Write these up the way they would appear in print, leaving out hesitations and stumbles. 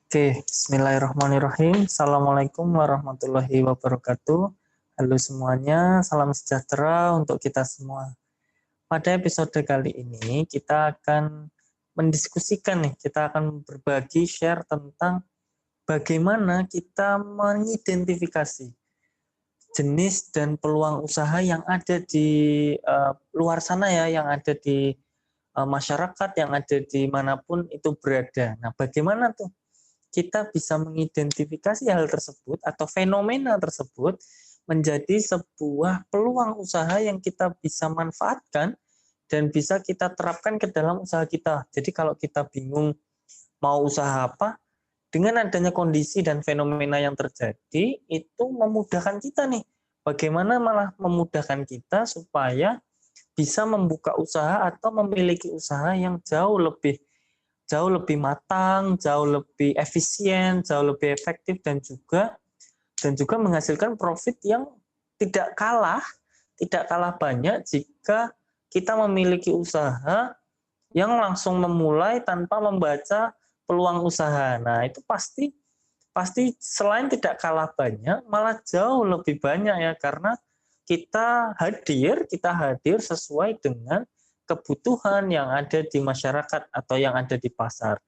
Oke, bismillahirrahmanirrahim. Assalamualaikum warahmatullahi wabarakatuh. Halo semuanya, salam sejahtera untuk kita semua. Pada episode kali ini kita akan mendiskusikan nih, kita akan berbagi share tentang bagaimana kita mengidentifikasi jenis dan peluang usaha yang ada di luar sana ya, yang ada di masyarakat, yang ada di manapun itu berada. Nah, bagaimana tuh kita bisa mengidentifikasi hal tersebut atau fenomena tersebut menjadi sebuah peluang usaha yang kita bisa manfaatkan dan bisa kita terapkan ke dalam usaha kita. Jadi kalau kita bingung mau usaha apa, dengan adanya kondisi dan fenomena yang terjadi, itu memudahkan kita nih. Bagaimana malah memudahkan kita supaya bisa membuka usaha atau memiliki usaha yang jauh lebih matang, jauh lebih efisien, jauh lebih efektif dan juga menghasilkan profit yang tidak kalah tidak kalah banyak jika kita memiliki usaha yang langsung memulai tanpa membaca peluang usaha. Nah, itu pasti pasti selain tidak kalah banyak, malah jauh lebih banyak ya karena kita hadir sesuai dengan kebutuhan yang ada di masyarakat atau yang ada di pasar.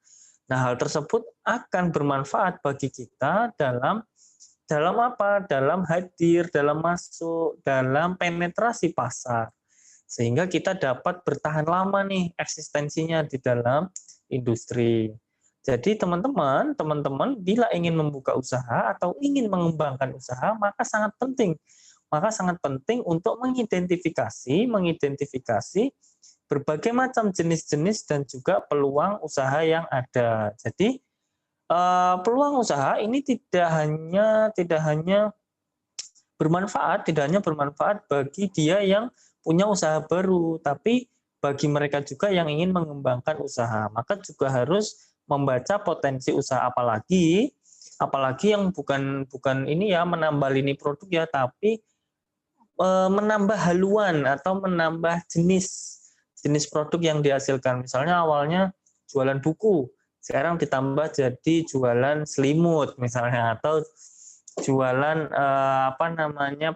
Nah, hal tersebut akan bermanfaat bagi kita dalam dalam apa? Dalam hadir, dalam masuk, dalam penetrasi pasar. Sehingga kita dapat bertahan lama nih eksistensinya di dalam industri. Jadi teman-teman bila ingin membuka usaha atau ingin mengembangkan usaha, maka sangat penting untuk mengidentifikasi berbagai macam jenis-jenis dan juga peluang usaha yang ada. Jadi peluang usaha ini tidak hanya bermanfaat bagi dia yang punya usaha baru, tapi bagi mereka juga yang ingin mengembangkan usaha, maka juga harus membaca potensi usaha apalagi yang bukan bukan ini ya menambah lini produk ya, tapi menambah haluan atau menambah jenis jenis produk yang dihasilkan. Misalnya awalnya jualan buku, sekarang ditambah jadi jualan selimut misalnya, atau jualan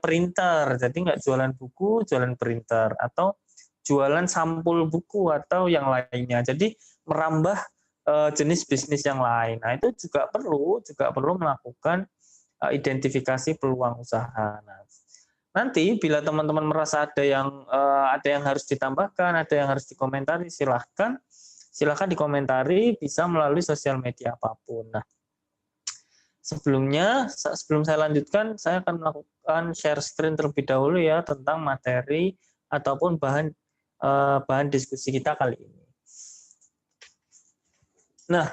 printer, jadi nggak jualan buku, jualan printer, atau jualan sampul buku atau yang lainnya. Jadi merambah jenis bisnis yang lain. Nah, itu juga perlu melakukan identifikasi peluang usaha. Nah, nanti bila teman-teman merasa ada yang harus ditambahkan, ada yang harus dikomentari, silahkan dikomentari, bisa melalui sosial media apapun. Nah, sebelum saya lanjutkan, saya akan melakukan share screen terlebih dahulu ya tentang materi ataupun bahan diskusi kita kali ini. Nah,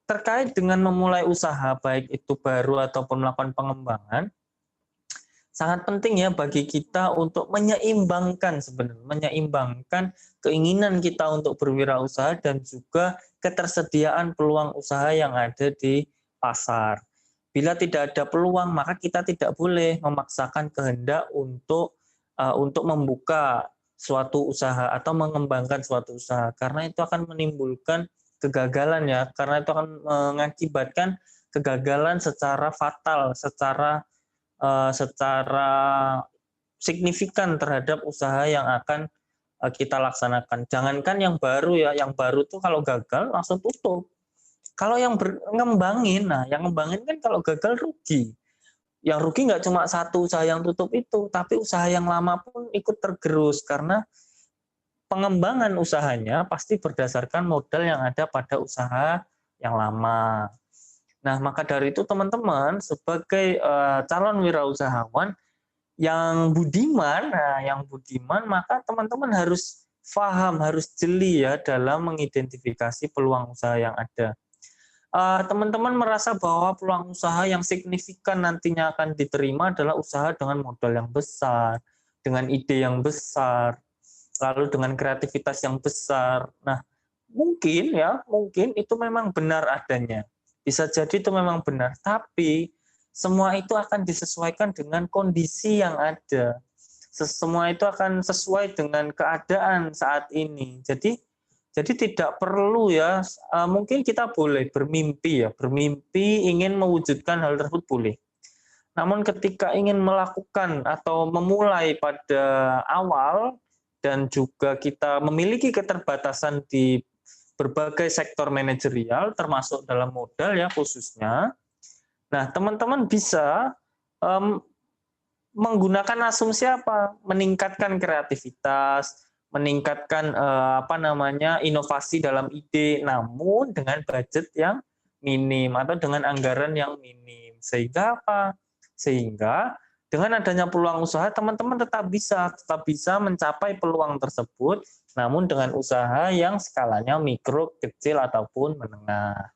terkait dengan memulai usaha, baik itu baru ataupun melakukan pengembangan, sangat penting ya bagi kita untuk menyeimbangkan keinginan kita untuk berwirausaha dan juga ketersediaan peluang usaha yang ada di pasar. Bila tidak ada peluang, maka kita tidak boleh memaksakan kehendak untuk membuka suatu usaha atau mengembangkan suatu usaha, karena itu akan menimbulkan kegagalan ya, karena itu akan mengakibatkan kegagalan secara fatal, secara signifikan terhadap usaha yang akan kita laksanakan. Jangankan yang baru ya, yang baru tuh kalau gagal langsung tutup. Kalau yang ngembangin kan kalau gagal rugi. Yang rugi nggak cuma satu usaha yang tutup itu, tapi usaha yang lama pun ikut tergerus karena pengembangan usahanya pasti berdasarkan modal yang ada pada usaha yang lama. Nah, maka dari itu teman-teman sebagai calon wirausahawan yang budiman, maka teman-teman harus paham, harus jeli ya dalam mengidentifikasi peluang usaha yang ada. Teman-teman merasa bahwa peluang usaha yang signifikan nantinya akan diterima adalah usaha dengan modal yang besar, dengan ide yang besar, lalu dengan kreativitas yang besar. Nah, mungkin itu memang benar adanya. Bisa jadi itu memang benar, tapi semua itu akan disesuaikan dengan kondisi yang ada. Semua itu akan sesuai dengan keadaan saat ini. Jadi Jadi tidak perlu ya, mungkin kita boleh bermimpi ya, bermimpi ingin mewujudkan hal tersebut boleh. Namun ketika ingin melakukan atau memulai pada awal dan juga kita memiliki keterbatasan di berbagai sektor manajerial termasuk dalam modal ya khususnya. Nah, teman-teman bisa menggunakan asumsi apa? Meningkatkan kreativitas, meningkatkan inovasi dalam ide, namun dengan budget yang minim atau dengan anggaran yang minim. Sehingga apa? Sehingga dengan adanya peluang usaha, teman-teman tetap bisa mencapai peluang tersebut, namun dengan usaha yang skalanya mikro, kecil ataupun menengah.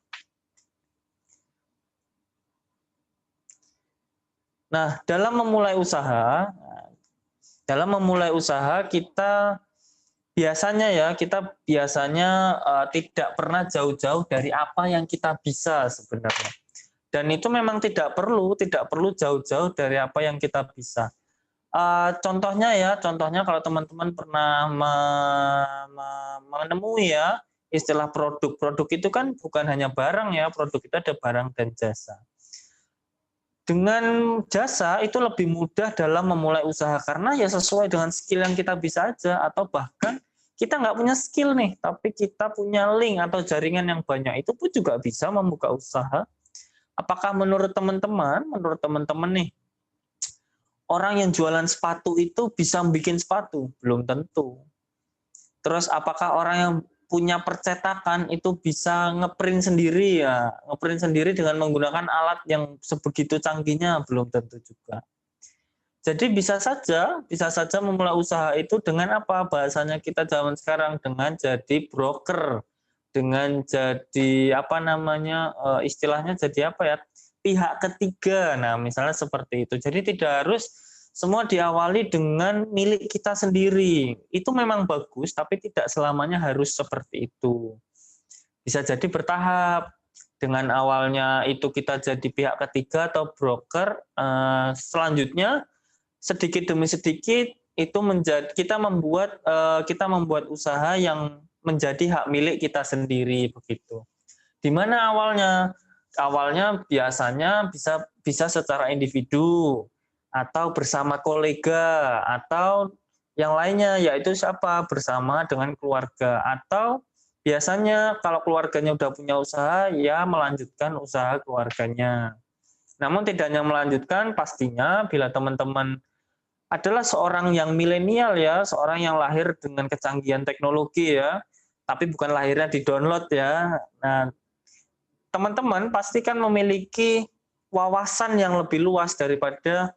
Nah, dalam memulai usaha kita biasanya tidak pernah jauh-jauh dari apa yang kita bisa sebenarnya. Dan itu memang tidak perlu jauh-jauh dari apa yang kita bisa. Contohnya kalau teman-teman pernah menemui ya istilah produk. Produk itu kan bukan hanya barang ya, produk itu ada barang dan jasa. Dengan jasa itu lebih mudah dalam memulai usaha karena ya sesuai dengan skill yang kita bisa aja, atau bahkan kita nggak punya skill nih, tapi kita punya link atau jaringan yang banyak, itu pun juga bisa membuka usaha. Apakah menurut teman-teman nih, orang yang jualan sepatu itu bisa bikin sepatu? Belum tentu. Terus apakah orang yang punya percetakan itu bisa ngeprint sendiri dengan menggunakan alat yang sebegitu canggihnya? Belum tentu juga. Jadi bisa saja memulai usaha itu dengan apa? Bahasanya kita zaman sekarang, dengan jadi broker, dengan jadi istilahnya jadi apa ya? Pihak ketiga. Nah, misalnya seperti itu. Jadi tidak harus semua diawali dengan milik kita sendiri. Itu memang bagus, tapi tidak selamanya harus seperti itu. Bisa jadi bertahap. Dengan awalnya itu kita jadi pihak ketiga atau broker, selanjutnya sedikit demi sedikit itu kita membuat usaha yang menjadi hak milik kita sendiri begitu. Di mana awalnya biasanya bisa secara individu atau bersama kolega atau yang lainnya, yaitu bersama dengan keluarga, atau biasanya kalau keluarganya udah punya usaha ya melanjutkan usaha keluarganya. Namun tidak hanya melanjutkan, pastinya bila teman-teman adalah seorang yang milenial ya, seorang yang lahir dengan kecanggihan teknologi ya, tapi bukan lahirnya di download ya. Nah, teman-teman pasti kan memiliki wawasan yang lebih luas daripada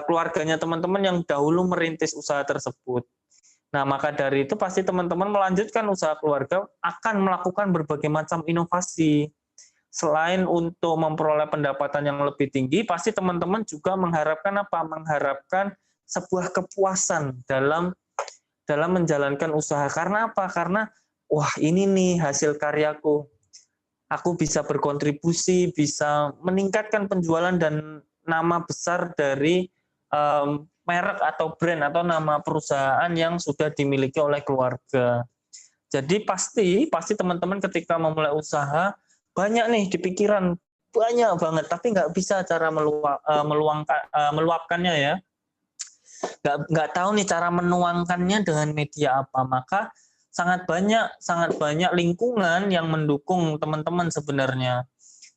keluarganya teman-teman yang dahulu merintis usaha tersebut. Nah, maka dari itu pasti teman-teman melanjutkan usaha keluarga akan melakukan berbagai macam inovasi. Selain untuk memperoleh pendapatan yang lebih tinggi, pasti teman-teman juga mengharapkan apa? Mengharapkan sebuah kepuasan dalam menjalankan usaha. Karena apa? Karena wah, ini nih hasil karyaku. Aku bisa berkontribusi, bisa meningkatkan penjualan dan nama besar dari merek atau brand atau nama perusahaan yang sudah dimiliki oleh keluarga. Jadi pasti teman-teman ketika memulai usaha banyak nih di pikiran, banyak banget, tapi nggak bisa cara meluapkannya ya. Nggak tahu nih cara menuangkannya dengan media apa. Maka sangat banyak lingkungan yang mendukung teman-teman sebenarnya.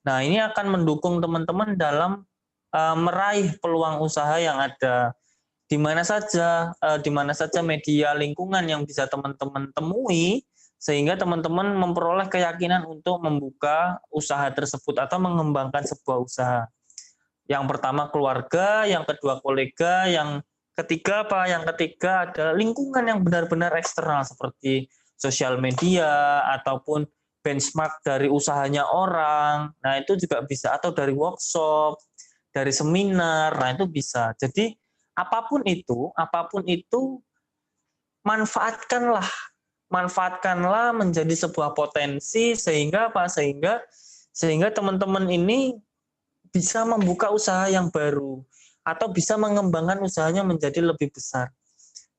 Nah, ini akan mendukung teman-teman dalam meraih peluang usaha yang ada. Di mana saja media lingkungan yang bisa teman-teman temui, sehingga teman-teman memperoleh keyakinan untuk membuka usaha tersebut atau mengembangkan sebuah usaha. Yang pertama keluarga, yang kedua kolega, yang ketiga apa? Yang ketiga adalah lingkungan yang benar-benar eksternal seperti sosial media ataupun benchmark dari usahanya orang. Nah, itu juga bisa, atau dari workshop, dari seminar. Nah, itu bisa. Jadi apapun itu manfaatkanlah menjadi sebuah potensi, sehingga apa? Sehingga teman-teman ini bisa membuka usaha yang baru atau bisa mengembangkan usahanya menjadi lebih besar.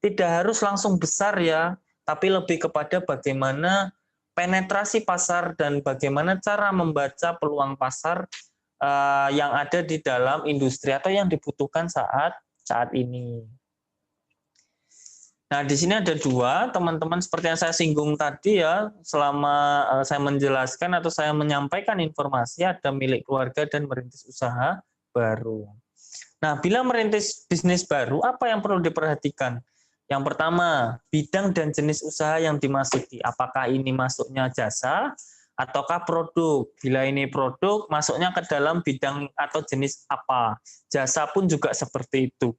Tidak harus langsung besar ya. tapi lebih kepada bagaimana penetrasi pasar dan bagaimana cara membaca peluang pasar yang ada di dalam industri atau yang dibutuhkan saat ini. Nah, di sini ada dua, teman-teman, seperti yang saya singgung tadi ya, selama saya menjelaskan atau saya menyampaikan informasi, ada milik keluarga dan merintis usaha baru. Nah, bila merintis bisnis baru, apa yang perlu diperhatikan? Yang pertama, bidang dan jenis usaha yang dimasuki. Apakah ini masuknya jasa ataukah produk? Bila ini produk, masuknya ke dalam bidang atau jenis apa? Jasa pun juga seperti itu.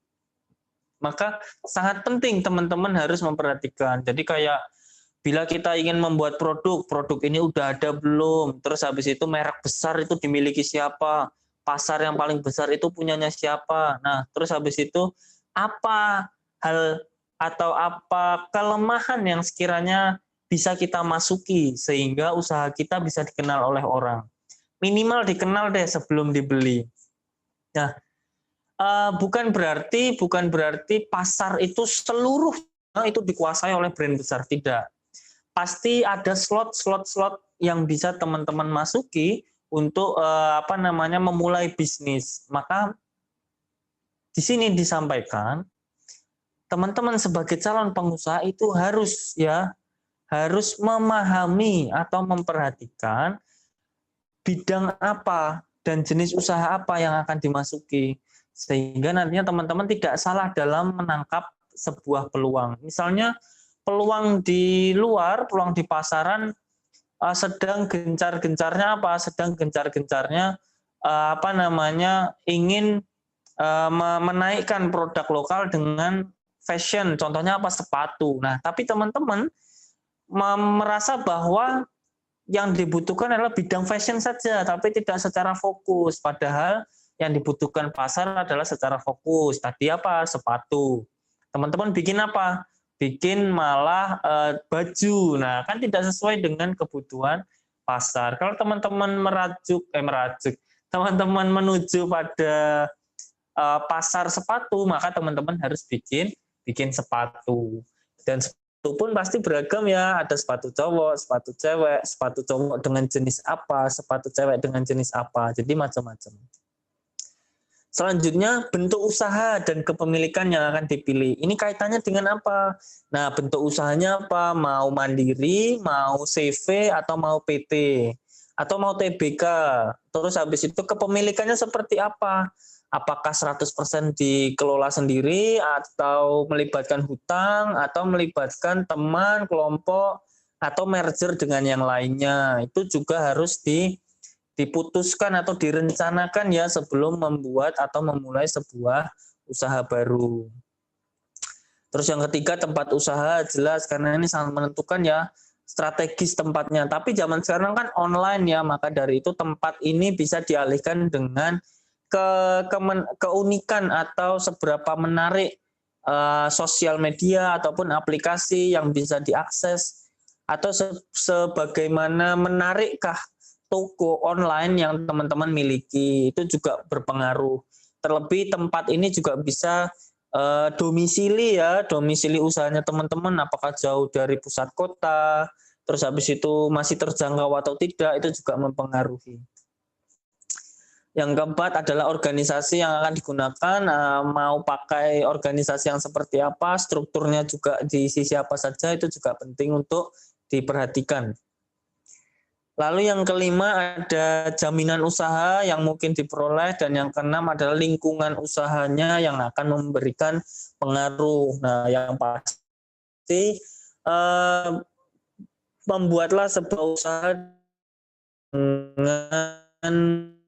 Maka sangat penting teman-teman harus memperhatikan. Jadi kayak bila kita ingin membuat produk ini udah ada belum? Terus habis itu merek besar itu dimiliki siapa? Pasar yang paling besar itu punyanya siapa? Nah, terus habis itu apa hal atau apa kelemahan yang sekiranya bisa kita masuki sehingga usaha kita bisa dikenal oleh orang. Minimal dikenal deh sebelum dibeli. Nah, bukan berarti pasar itu seluruhnya itu dikuasai oleh brand besar, tidak. Pasti ada slot yang bisa teman-teman masuki untuk memulai bisnis. Maka di sini disampaikan teman-teman sebagai calon pengusaha itu harus memahami atau memperhatikan bidang apa dan jenis usaha apa yang akan dimasuki. Sehingga nantinya teman-teman tidak salah dalam menangkap sebuah peluang. Misalnya peluang di luar, peluang di pasaran sedang gencar-gencarnya apa? Sedang gencar-gencarnya ingin menaikkan produk lokal dengan fashion. Contohnya apa? Sepatu. Nah, tapi teman-teman merasa bahwa yang dibutuhkan adalah bidang fashion saja, tapi tidak secara fokus. Padahal yang dibutuhkan pasar adalah secara fokus. Tadi apa? Sepatu. Teman-teman bikin apa? Bikin malah baju. Nah, kan tidak sesuai dengan kebutuhan pasar. Kalau teman-teman teman-teman menuju pada pasar sepatu, maka teman-teman harus bikin sepatu. Dan sepatu pun pasti beragam ya, ada sepatu cowok, sepatu cewek, sepatu cowok dengan jenis apa, sepatu cewek dengan jenis apa, jadi macam-macam. Selanjutnya, bentuk usaha dan kepemilikan yang akan dipilih. Ini kaitannya dengan apa? Nah, bentuk usahanya apa? Mau mandiri, mau CV, atau mau PT, atau mau TBK. Terus habis itu kepemilikannya seperti apa? Apakah 100% dikelola sendiri, atau melibatkan hutang, atau melibatkan teman, kelompok, atau merger dengan yang lainnya. Itu juga harus diputuskan atau direncanakan ya sebelum membuat atau memulai sebuah usaha baru. Terus yang ketiga, tempat usaha, jelas karena ini sangat menentukan ya strategis tempatnya. Tapi zaman sekarang kan online ya, maka dari itu tempat ini bisa dialihkan dengan keunikan atau seberapa menarik sosial media ataupun aplikasi yang bisa diakses, atau sebagaimana menarikkah toko online yang teman-teman miliki, itu juga berpengaruh. Terlebih tempat ini juga bisa domisili usahanya teman-teman, apakah jauh dari pusat kota, terus habis itu masih terjangkau atau tidak, itu juga mempengaruhi. Yang keempat adalah organisasi yang akan digunakan, mau pakai organisasi yang seperti apa, strukturnya juga diisi siapa saja, itu juga penting untuk diperhatikan. Lalu yang kelima ada jaminan usaha yang mungkin diperoleh, dan yang keenam adalah lingkungan usahanya yang akan memberikan pengaruh. Nah, yang pasti membuatlah sebuah usaha dengan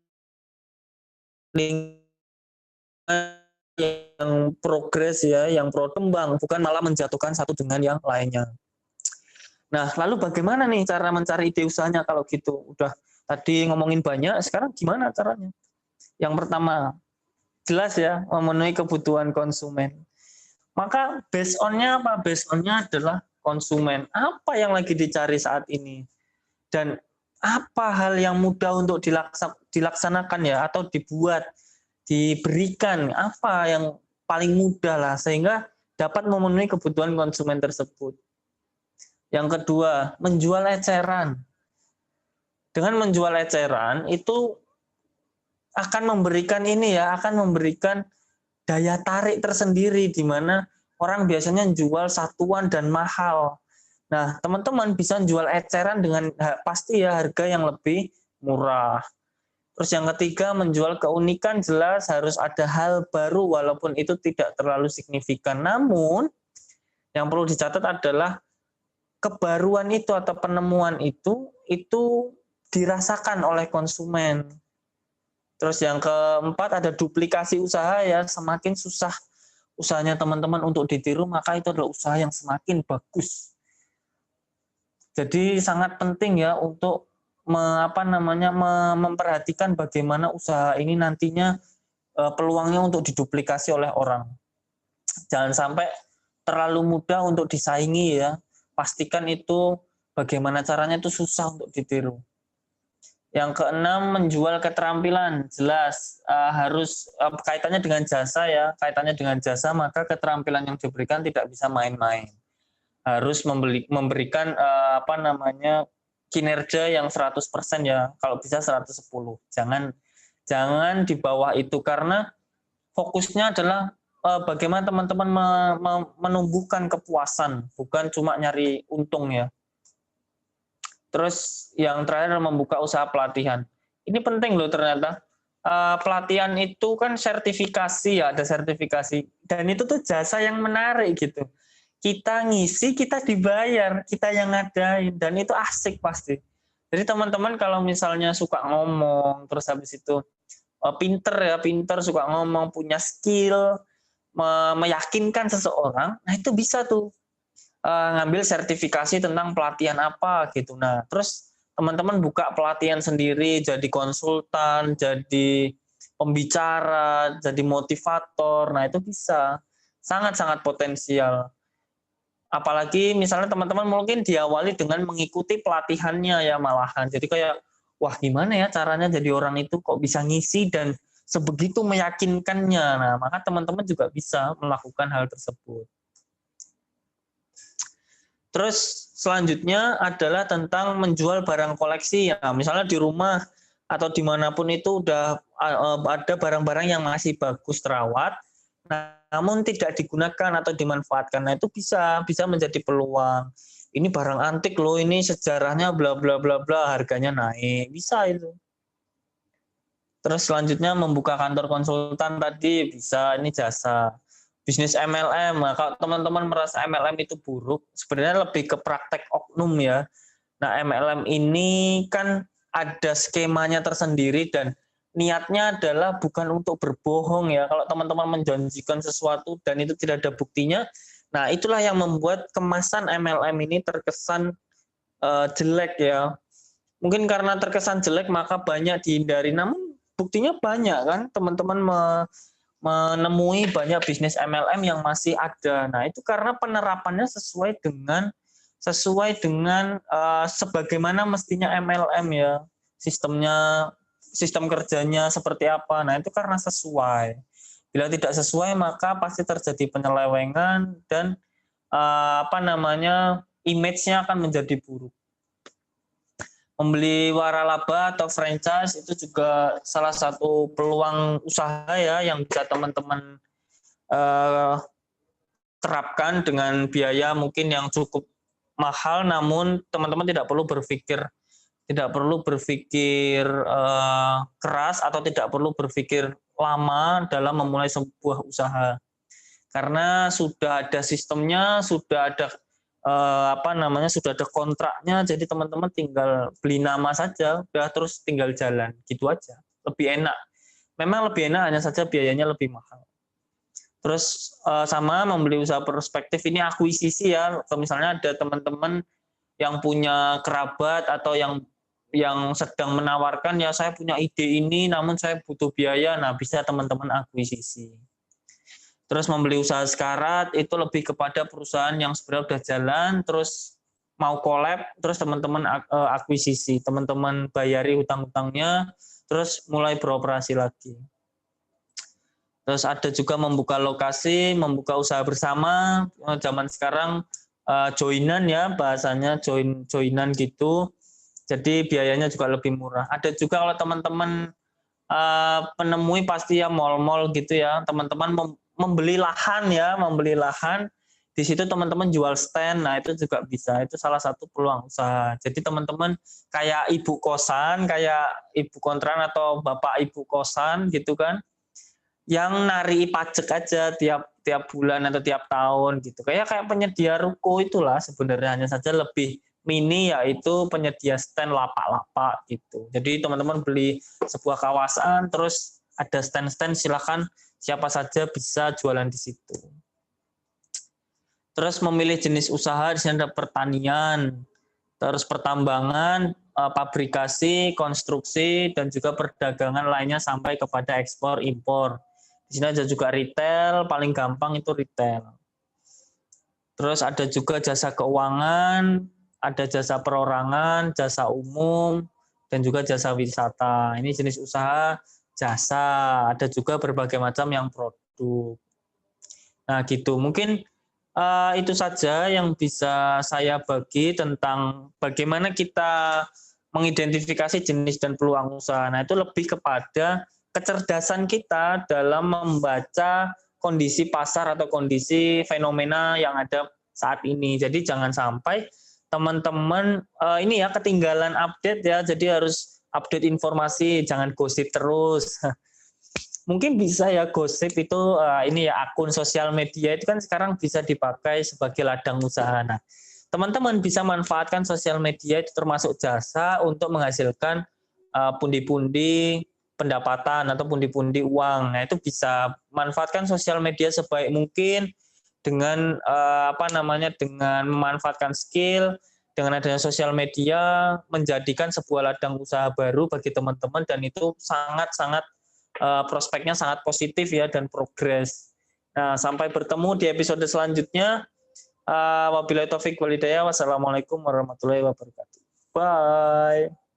lingkungan yang progres ya, yang berkembang, bukan malah menjatuhkan satu dengan yang lainnya. Nah, lalu bagaimana nih cara mencari ide usahanya kalau gitu? Udah tadi ngomongin banyak, sekarang gimana caranya? Yang pertama, jelas ya, memenuhi kebutuhan konsumen. Maka based on-nya apa? Based on-nya adalah konsumen. Apa yang lagi dicari saat ini? Dan apa hal yang mudah untuk dilaksanakan ya, atau diberikan, apa yang paling mudah lah, sehingga dapat memenuhi kebutuhan konsumen tersebut. Yang kedua, menjual eceran. Dengan menjual eceran itu akan memberikan daya tarik tersendiri di mana orang biasanya jual satuan dan mahal. Nah, teman-teman bisa jual eceran dengan pasti ya harga yang lebih murah. Terus yang ketiga, menjual keunikan, jelas harus ada hal baru walaupun itu tidak terlalu signifikan. Namun, yang perlu dicatat adalah kebaruan itu atau penemuan itu dirasakan oleh konsumen. Terus yang keempat ada duplikasi usaha ya, semakin susah usahanya teman-teman untuk ditiru, maka itu adalah usaha yang semakin bagus. Jadi sangat penting ya untuk memperhatikan bagaimana usaha ini nantinya peluangnya untuk diduplikasi oleh orang. Jangan sampai terlalu mudah untuk disaingi ya. Pastikan itu bagaimana caranya itu susah untuk ditiru. Yang keenam, menjual keterampilan. Jelas harus kaitannya dengan jasa ya. Kaitannya dengan jasa, maka keterampilan yang diberikan tidak bisa main-main. Harus memberikan kinerja yang 100% ya. Kalau bisa 110. Jangan di bawah itu, karena fokusnya adalah bagaimana teman-teman menumbuhkan kepuasan, bukan cuma nyari untung ya. Terus yang terakhir membuka usaha pelatihan. Ini penting loh ternyata. Pelatihan itu kan sertifikasi ya, ada sertifikasi. Dan itu tuh jasa yang menarik gitu. Kita ngisi, kita dibayar, kita yang ngadain. Dan itu asik pasti. Jadi teman-teman kalau misalnya suka ngomong, terus habis itu pinter, suka ngomong, punya skill, meyakinkan seseorang, nah itu bisa tuh ngambil sertifikasi tentang pelatihan apa gitu. Nah, terus teman-teman buka pelatihan sendiri, jadi konsultan, jadi pembicara, jadi motivator. Nah, itu bisa sangat-sangat potensial. Apalagi misalnya teman-teman mungkin diawali dengan mengikuti pelatihannya ya malahan. Jadi kayak, wah gimana ya caranya jadi orang itu kok bisa ngisi dan sebegitu meyakinkannya. Nah, maka teman-teman juga bisa melakukan hal tersebut. Terus selanjutnya adalah tentang menjual barang koleksi ya, misalnya di rumah atau dimanapun itu udah ada barang-barang yang masih bagus terawat, namun tidak digunakan atau dimanfaatkan. Nah itu bisa menjadi peluang. Ini barang antik loh, ini sejarahnya bla bla bla bla, harganya naik, bisa itu. Terus selanjutnya membuka kantor konsultan tadi bisa, ini jasa. Bisnis MLM, nah, kalau teman-teman merasa MLM itu buruk, sebenarnya lebih ke praktek oknum ya. Nah MLM ini kan ada skemanya tersendiri dan niatnya adalah bukan untuk berbohong ya. Kalau teman-teman menjanjikan sesuatu dan itu tidak ada buktinya, nah itulah yang membuat kemasan MLM ini terkesan jelek ya. Mungkin karena terkesan jelek maka banyak dihindari, namun buktinya banyak kan teman-teman menemui banyak bisnis MLM yang masih ada. Nah, itu karena penerapannya sesuai dengan sebagaimana mestinya MLM ya. Sistem kerjanya seperti apa. Nah, itu karena sesuai. Bila tidak sesuai maka pasti terjadi penyelewengan dan image-nya akan menjadi buruk. Membeli waralaba atau franchise itu juga salah satu peluang usaha ya yang bisa teman-teman terapkan dengan biaya mungkin yang cukup mahal, namun teman-teman tidak perlu berpikir keras atau tidak perlu berpikir lama dalam memulai sebuah usaha, karena sudah ada sistemnya, sudah ada sudah ada kontraknya, jadi teman-teman tinggal beli nama saja, udah terus tinggal jalan, gitu aja. Lebih enak. Memang lebih enak, hanya saja biayanya lebih mahal. Terus sama membeli usaha perspektif ini akuisisi ya. Kalau misalnya ada teman-teman yang punya kerabat atau yang sedang menawarkan ya saya punya ide ini, namun saya butuh biaya, nah bisa teman-teman akuisisi. Terus membeli usaha sekarat itu lebih kepada perusahaan yang sebenarnya udah jalan, terus mau collab, terus teman-teman akuisisi, teman-teman bayari hutang-hutangnya, terus mulai beroperasi lagi. Terus ada juga membuka lokasi, membuka usaha bersama. Zaman sekarang joinan ya, bahasanya joinan gitu. Jadi biayanya juga lebih murah. Ada juga kalau teman-teman penemui pasti ya mall-mall gitu ya, teman-teman membeli lahan ya, membeli lahan. Di situ teman-teman jual stand, nah itu juga bisa. Itu salah satu peluang usaha. Jadi teman-teman kayak ibu kosan, kayak ibu kontran atau bapak ibu kosan gitu kan, yang nari pajak aja tiap bulan atau tiap tahun gitu. Kayak penyedia ruko itulah sebenarnya, hanya saja lebih mini, yaitu penyedia stand lapak-lapak gitu. Jadi teman-teman beli sebuah kawasan terus ada stand-stand, silakan siapa saja bisa jualan di situ. Terus memilih jenis usaha, di sini ada pertanian, terus pertambangan, pabrikasi, konstruksi, dan juga perdagangan lainnya sampai kepada ekspor impor. Di sini ada juga retail, paling gampang itu retail. Terus ada juga jasa keuangan, ada jasa perorangan, jasa umum, dan juga jasa wisata. Ini jenis usaha jasa, ada juga berbagai macam yang produk. Nah gitu, mungkin itu saja yang bisa saya bagi tentang bagaimana kita mengidentifikasi jenis dan peluang usaha. Nah itu lebih kepada kecerdasan kita dalam membaca kondisi pasar atau kondisi fenomena yang ada saat ini. Jadi jangan sampai teman-teman ini ya ketinggalan update ya, jadi harus update informasi, jangan gosip terus. Mungkin bisa ya gosip itu ini ya, akun sosial media itu kan sekarang bisa dipakai sebagai ladang usaha. Nah, teman-teman bisa manfaatkan sosial media itu termasuk jasa untuk menghasilkan pundi-pundi pendapatan atau pundi-pundi uang. Nah, itu bisa manfaatkan sosial media sebaik mungkin dengan dengan memanfaatkan skill, dengan adanya sosial media menjadikan sebuah ladang usaha baru bagi teman-teman, dan itu sangat-sangat prospeknya sangat positif ya dan progres. Nah, sampai bertemu di episode selanjutnya. Wabillahi taufik walhidayah. Wassalamualaikum warahmatullahi wabarakatuh. Bye.